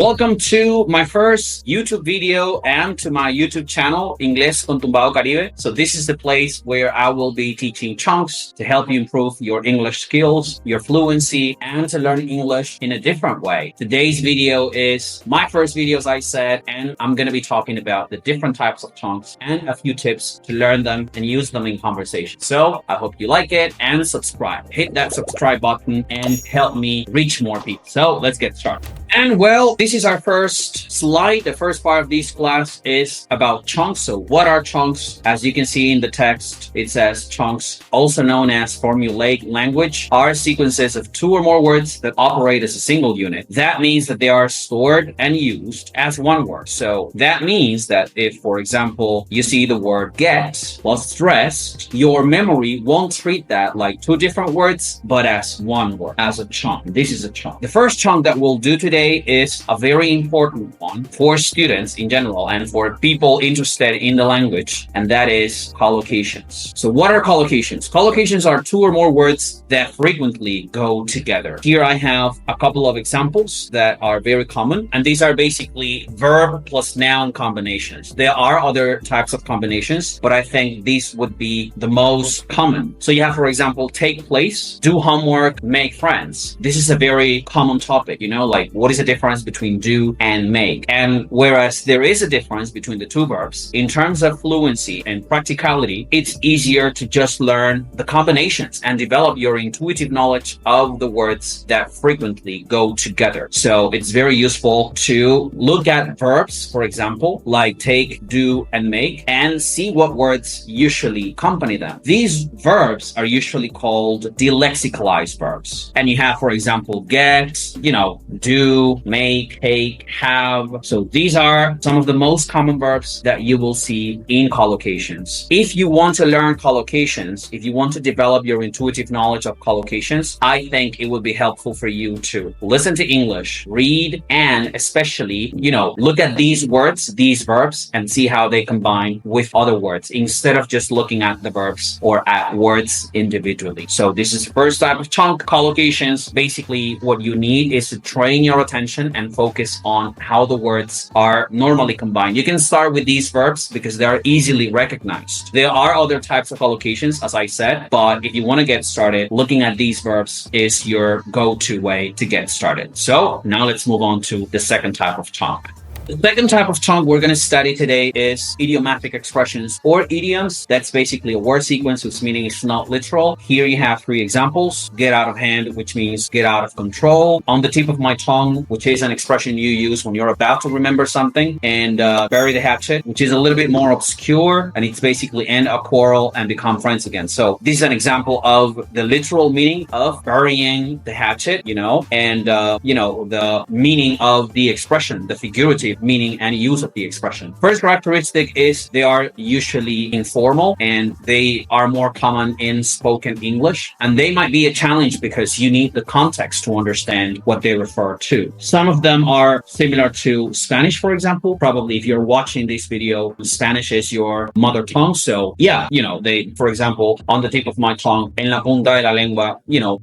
Welcome to my first YouTube video and to my YouTube channel, Inglés con Tumbao Caribe. So this is the place where I will be teaching chunks to help you improve your English skills, your fluency, and to learn English in a different way. Today's video is my first video, as I said, and I'm going to be talking about the different types of chunks and a few tips to learn them and use them in conversation. So I hope you like it and subscribe. Hit that subscribe button and help me reach more people. So let's get started. And well, this is our first slide. The first part of this class is about chunks. So what are chunks? As you can see in the text, it says chunks, also known as formulaic language, are sequences of two or more words that operate as a single unit. That means that they are stored and used as one word. So that means that if, for example, you see the word get while stressed, your memory won't treat that like two different words, but as one word, as a chunk. This is a chunk. The first chunk that we'll do today is a very important one for students in general and for people interested in the language, and that is collocations. So what are collocations? Collocations are two or more words that frequently go together. Here I have a couple of examples that are very common, and these are basically verb plus noun combinations. There are other types of combinations, but I think these would be the most common. So you have, for example, take place, do homework, make friends. This is a very common topic, like what is the difference between do and make? And whereas there is a difference between the two verbs, in terms of fluency and practicality, it's easier to just learn the combinations and develop your intuitive knowledge of the words that frequently go together. So it's very useful to look at verbs, for example, like take, do, and make, and see what words usually accompany them. These verbs are usually called delexicalized verbs. And you have, for example, get, do, make, take, have. So these are some of the most common verbs that you will see in collocations. If you want to learn collocations, if you want to develop your intuitive knowledge of collocations, I think it would be helpful for you to listen to English, read, and especially, look at these words, these verbs, and see how they combine with other words instead of just looking at the verbs or at words individually. So this is the first type of chunk, collocations. Basically, what you need is to train your attention and focus on how the words are normally combined. You can start with these verbs because they are easily recognized. There are other types of collocations, as I said, but if you want to get started, looking at these verbs is your go-to way to get started. So now let's move on to the second type of chunk. The second type of chunk we're going to study today is idiomatic expressions or idioms. That's basically a word sequence whose meaning is not literal. Here you have three examples. Get out of hand, which means get out of control. On the tip of my tongue, which is an expression you use when you're about to remember something. And bury the hatchet, which is a little bit more obscure. And it's basically end a quarrel and become friends again. So this is an example of the literal meaning of burying the hatchet, and, the meaning of the expression, the figurative meaning and use of the expression. First characteristic is they are usually informal and they are more common in spoken English, and they might be a challenge because you need the context to understand what they refer to. Some of them are similar to Spanish, for example. Probably if you're watching this video, Spanish is your mother tongue. So they, for example, on the tip of my tongue, en la punta de la lengua,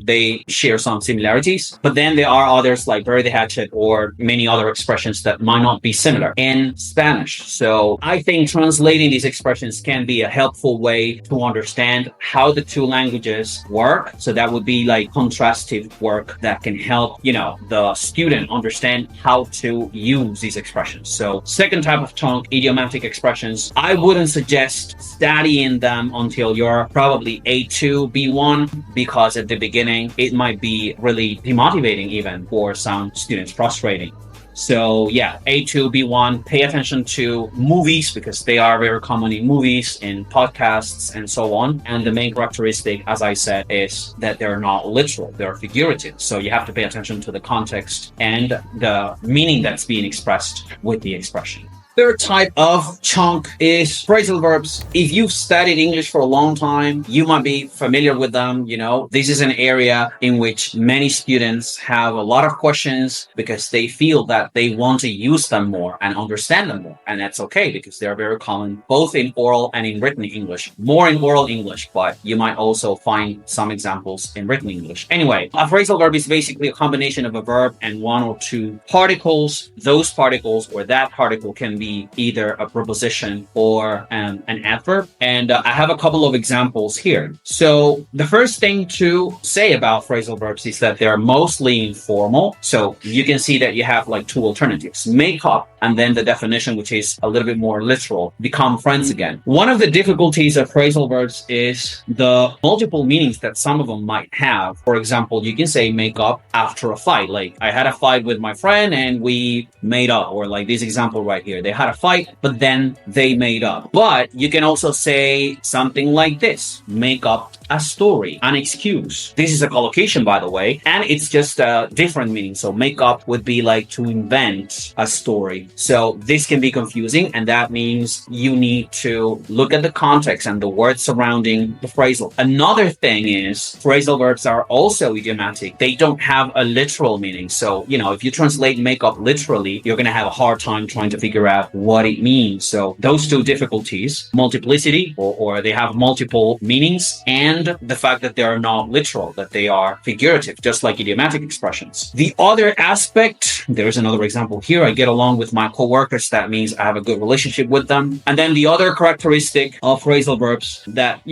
they share some similarities. But then there are others like bury the hatchet or many other expressions that might not be similar in Spanish. So I think translating these expressions can be a helpful way to understand how the two languages work. So that would be like contrastive work that can help, the student understand how to use these expressions. So second type of chunk, idiomatic expressions, I wouldn't suggest studying them until you're probably A2, B1, because at the beginning, it might be really demotivating even for some students, frustrating. So A2, B1, pay attention to movies because they are very common in movies, in podcasts, and so on. And the main characteristic, as I said, is that they're not literal, they're figurative. So you have to pay attention to the context and the meaning that's being expressed with the expression. Third type of chunk is phrasal verbs. If you've studied English for a long time, you might be familiar with them. This is an area in which many students have a lot of questions because they feel that they want to use them more and understand them more. And that's okay because they're very common both in oral and in written English. More in oral English, but you might also find some examples in written English. Anyway, a phrasal verb is basically a combination of a verb and one or two particles. Those particles or that particle can be either a preposition or an adverb. And I have a couple of examples here. So the first thing to say about phrasal verbs is that they're mostly informal. So you can see that you have like two alternatives: make up, and then the definition, which is a little bit more literal, become friends again. One of the difficulties of phrasal verbs is the multiple meanings that some of them might have. For example, you can say make up after a fight. Like, I had a fight with my friend and we made up, or like this example right here. They had a fight, but then they made up. But you can also say something like this: make up a story, an excuse. This is a collocation, by the way, and it's just a different meaning. So make up would be like to invent a story. So this can be confusing, and that means you need to look at the context and the words surrounding the phrasal. Another thing is phrasal verbs are also idiomatic. They don't have a literal meaning. So, if you translate make up literally, you're going to have a hard time trying to figure out what it means. So those two difficulties, multiplicity, or they have multiple meanings, and the fact that they are not literal, that they are figurative, just like idiomatic expressions. The other aspect, there's another example here: I get along with my coworkers. That means I have a good relationship with them. And then the other characteristic of phrasal verbs that,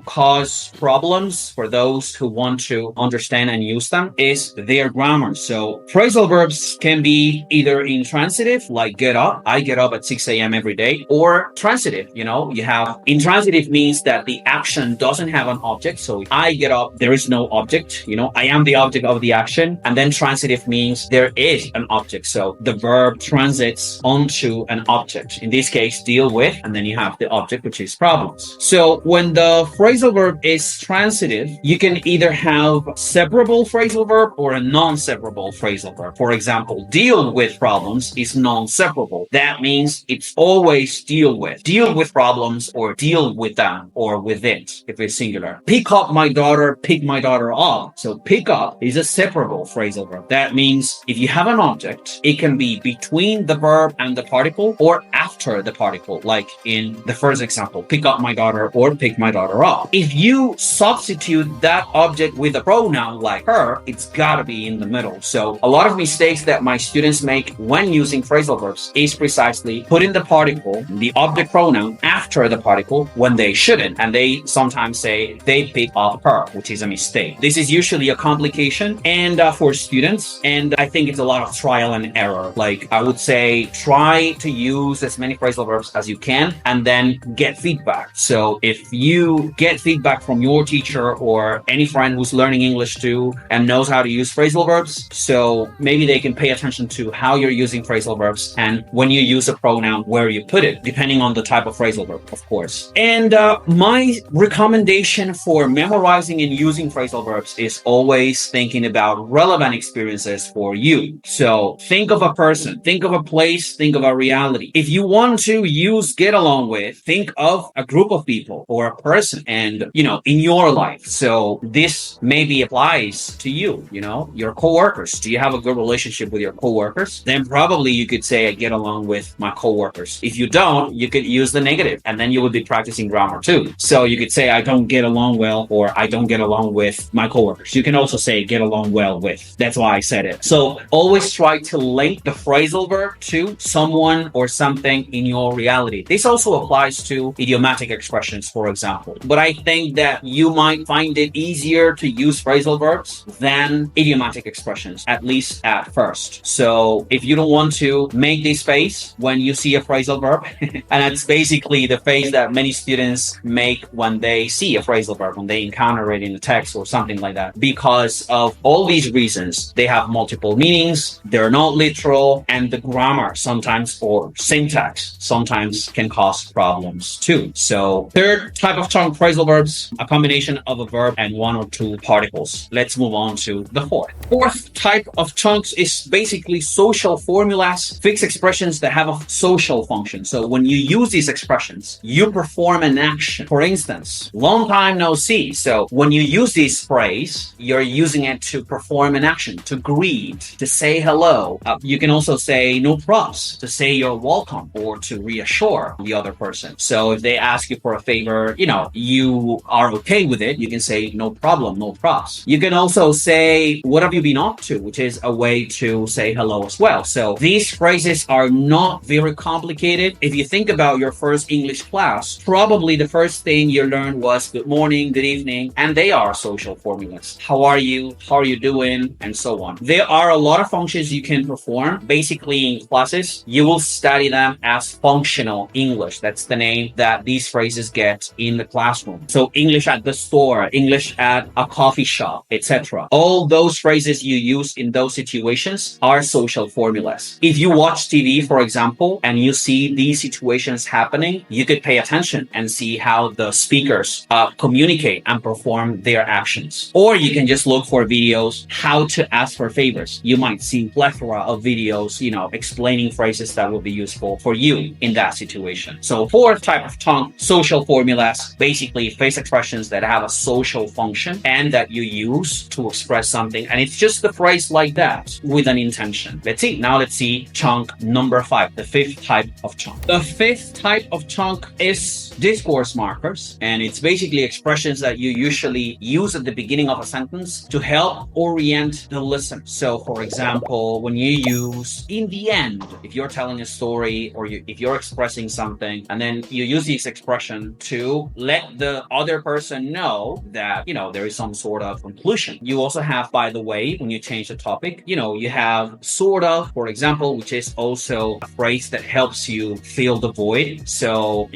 cause problems for those who want to understand and use them is their grammar. So phrasal verbs can be either intransitive, like get up, I get up at 6 a.m. every day, or transitive. You have intransitive means that the action doesn't have an object. So I get up, there is no object, I am the object of the action. And then transitive means there is an object. So the verb transits onto an object. In this case, deal with, and then you have the object, which is problems. So when the phrasal verb is transitive, you can either have separable phrasal verb or a non-separable phrasal verb. For example, deal with problems is non-separable. That means it's always deal with problems, or deal with them, or with it if it's singular. Pick up my daughter, pick my daughter up. So pick up is a separable phrasal verb. That means if you have an object, it can be between the verb and the particle or after the particle, like in the first example, pick up my daughter or pick my daughter up. If you substitute that object with a pronoun like her, it's gotta be in the middle. So a lot of mistakes that my students make when using phrasal verbs is precisely putting the particle, the object pronoun, after the particle when they shouldn't. And they sometimes say they pick up her, which is a mistake. This is usually a complication and for students, and I think it's a lot of trial and error. Like, I would say try to use as many phrasal verbs as you can and then get feedback. So if you get feedback from your teacher or any friend who's learning English too and knows how to use phrasal verbs, so maybe they can pay attention to how you're using phrasal verbs and when you use a pronoun, where you put it, depending on the type of phrasal verb, of course. And my recommendation for memorizing and using phrasal verbs is always thinking about relevant experiences for you. So think of a person, think of a place, think of a reality. If you want to use get along with, think of a group of people or a person and, in your life. So this maybe applies to you, your coworkers. Do you have a good relationship with your coworkers? Then probably you could say I get along with my coworkers. If you don't, you could use the negative and then you would be practicing grammar too. So you could say I don't get along well, or I don't get along with my coworkers. You can also say get along well with. That's why I said it. So always try to link the phrasal verb to someone or something in your reality. This also applies to idiomatic expressions, for example. But I think that you might find it easier to use phrasal verbs than idiomatic expressions, at least at first. So if you don't want to make this face when you see a phrasal verb, and that's basically the face that many students make when they see a phrasal verb, verb when they encounter it in the text or something like that. Because of all these reasons, they have multiple meanings, they're not literal, and the grammar sometimes or syntax sometimes can cause problems too. So third type of chunk, phrasal verbs, a combination of a verb and one or two particles. Let's move on to the fourth. Fourth type of chunks is basically social formulas, fixed expressions that have a social function. So when you use these expressions, you perform an action. For instance, long time no see. So when you use this phrase, you're using it to perform an action, to greet, to say hello. You can also say no props, to say you're welcome or to reassure the other person. So if they ask you for a favor, you are okay with it, you can say no problem, no props. You can also say, what have you been up to? Which is a way to say hello as well. So these phrases are not very complicated. If you think about your first English class, probably the first thing you learned was good morning, good evening, and they are social formulas. How are you? How are you doing? And so on. There are a lot of functions you can perform. Basically in classes, you will study them as functional English. That's the name that these phrases get in the classroom. So English at the store, English at a coffee shop, etc. All those phrases you use in those situations are social formulas. If you watch TV, for example, and you see these situations happening, you could pay attention and see how the speakers communicate and perform their actions. Or you can just look for videos how to ask for favors. You might see plethora of videos, explaining phrases that will be useful for you in that situation. So fourth type of chunk, social formulas, basically phrase expressions that have a social function and that you use to express something. And it's just the phrase like that with an intention. Let's see chunk number 5, the fifth type of chunk. The fifth type of chunk is discourse markers. And it's basically expressions that you usually use at the beginning of a sentence to help orient the listener. So for example, when you use in the end, if you're telling a story or if you're expressing something, and then you use this expression to let the other person know that, there is some sort of conclusion. You also have, by the way, when you change the topic, you have sort of, for example, which is also a phrase that helps you fill the void. So,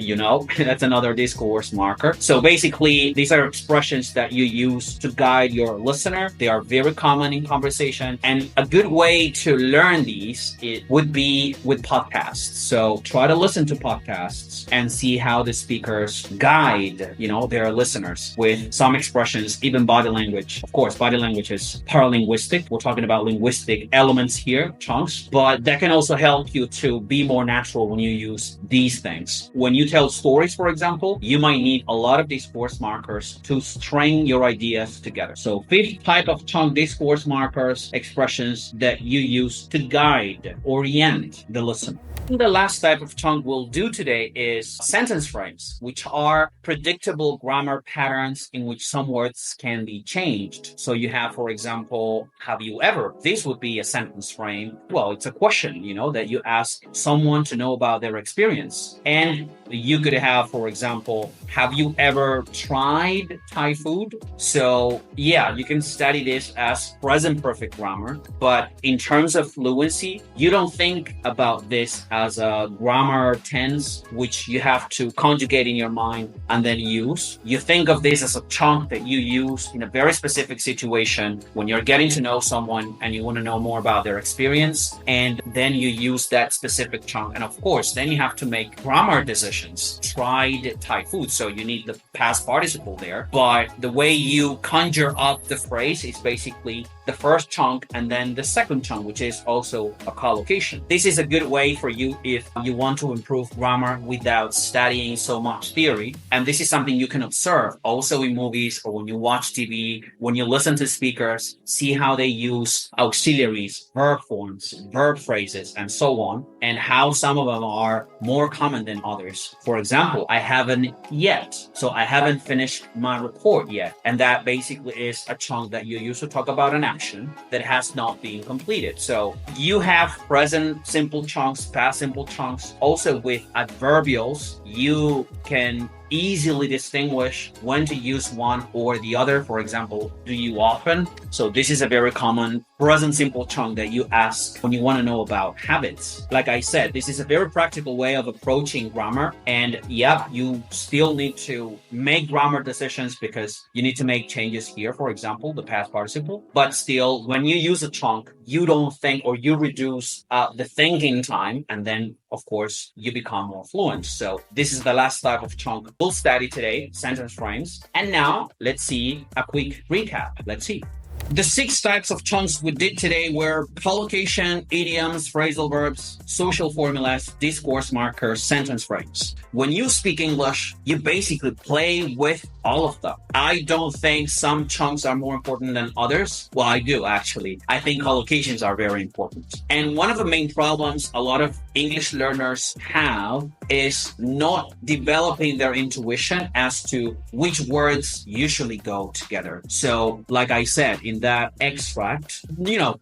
that's another discourse marker. So basically, these are expressions that you use to guide your listener. They are very common in conversation. And a good way to learn these, it would be with podcasts. So try to listen to podcasts and see how the speakers guide, their listeners with some expressions, even body language. Of course, body language is paralinguistic. We're talking about linguistic elements here, chunks, but that can also help you to be more natural when you use these things. When you tell stories, for example, you might need a lot of discourse markers to string your ideas together. So fifth type of chunk, discourse markers, expressions that you use to guide, orient the listener. The last type of chunk we'll do today is sentence frames, which are predictable grammar patterns in which some words can be changed. So you have, for example, have you ever? This would be a sentence frame. Well, it's a question, that you ask someone to know about their experience. And you could have, for example, have you ever tried Thai food? So yeah, you can study this as present perfect grammar, but in terms of fluency, you don't think about this as a grammar tense, which you have to conjugate in your mind and then use. You think of this as a chunk that you use in a very specific situation when you're getting to know someone and you want to know more about their experience, and then you use that specific chunk. And of course, then you have to make grammar decisions. Tried Thai food, so you need the past participle there. But the way you conjure up the phrase is basically the first chunk and then the second chunk, which is also a collocation. This is a good way for you if you want to improve grammar without studying so much theory. And this is something you can observe also in movies or when you watch TV, when you listen to speakers, see how they use auxiliaries, verb forms, verb phrases, and so on, and how some of them are more common than others. For example, I haven't yet. So I haven't finished my report yet. And that basically is a chunk that you use to talk about an action that has not been completed. So you have present simple chunks, past simple chunks. Also with adverbials, you can easily distinguish when to use one or the other. For example, do you often? So this is a very common present simple chunk that you ask when you want to know about habits. Like I said, this is a very practical way of approaching grammar. And yeah, you still need to make grammar decisions because you need to make changes here, for example, the past participle. But still, when you use a chunk, you don't think, or you reduce the thinking time, and then of course you become more fluent. So this is the last type of chunk we'll study today, sentence frames. And now let's see a quick recap. Let's see. The 6 types of chunks we did today were collocation, idioms, phrasal verbs, social formulas, discourse markers, sentence frames. When you speak English, you basically play with all of them. I don't think some chunks are more important than others. Well, I do actually. I think collocations are very important. And one of the main problems a lot of English learners have is not developing their intuition as to which words usually go together. So, like I said, in that extract,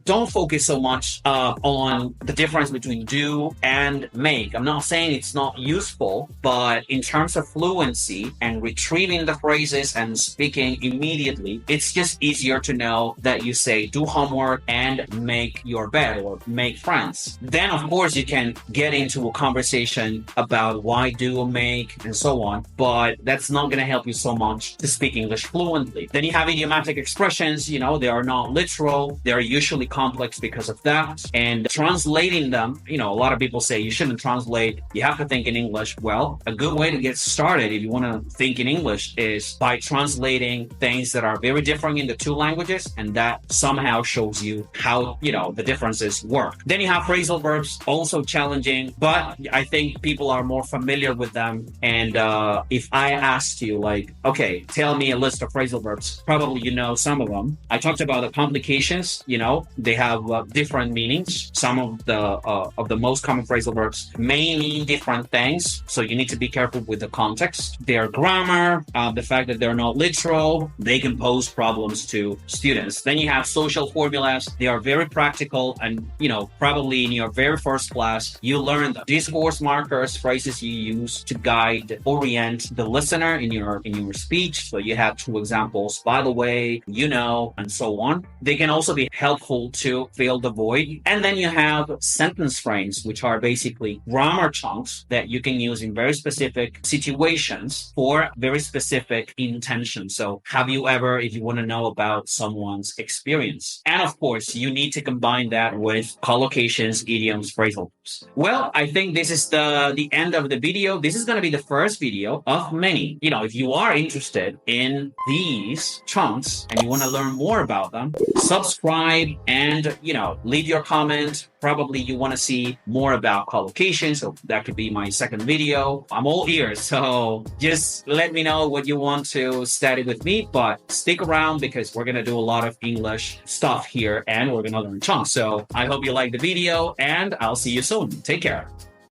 don't focus so much on the difference between do and make. I'm not saying it's not useful, but in terms of fluency and retrieving the phrases and speaking immediately, it's just easier to know that you say do homework and make your bed or make friends. Then, of course, you can get into a conversation about why do, make, and so on, but that's not going to help you so much to speak English fluently. Then you have idiomatic expressions, they are not literal. They're usually complex because of that. And translating them, a lot of people say you shouldn't translate. You have to think in English. Well, a good way to get started if you want to think in English is by translating things that are very different in the 2 languages. And that somehow shows you how, the differences work. Then you have phrasal verbs, also challenging, but I think people are more familiar with them. And if I asked you okay, tell me a list of phrasal verbs, probably some of them. I talked about the complications, they have different meanings. Some of the most common phrasal verbs may mean different things, so you need to be careful with the context. Their grammar, the fact that they're not literal, they can pose problems to students. Then you have social formulas. They are very practical, and probably in your very first class you learn the discourse markers, phrases you use to guide, orient the listener in your speech. So you have 2 examples, by the way, and so on. They can also be helpful to fill the void. And then you have sentence frames, which are basically grammar chunks that you can use in very specific situations for very specific intention. So have you ever, if you want to know about someone's experience. And of course, you need to combine that with collocations, idioms, phrasal verbs. Well, I think this is the end of the video. This is going to be the first video of many. If you are interested in these chunks and you want to learn more about them, subscribe and, leave your comment. Probably you want to see more about collocation, so that could be my second video. I'm all ears, so just let me know what you want to study with me, but stick around because we're going to do a lot of English stuff here and we're going to learn chunks. So I hope you like the video and I'll see you soon. Take care.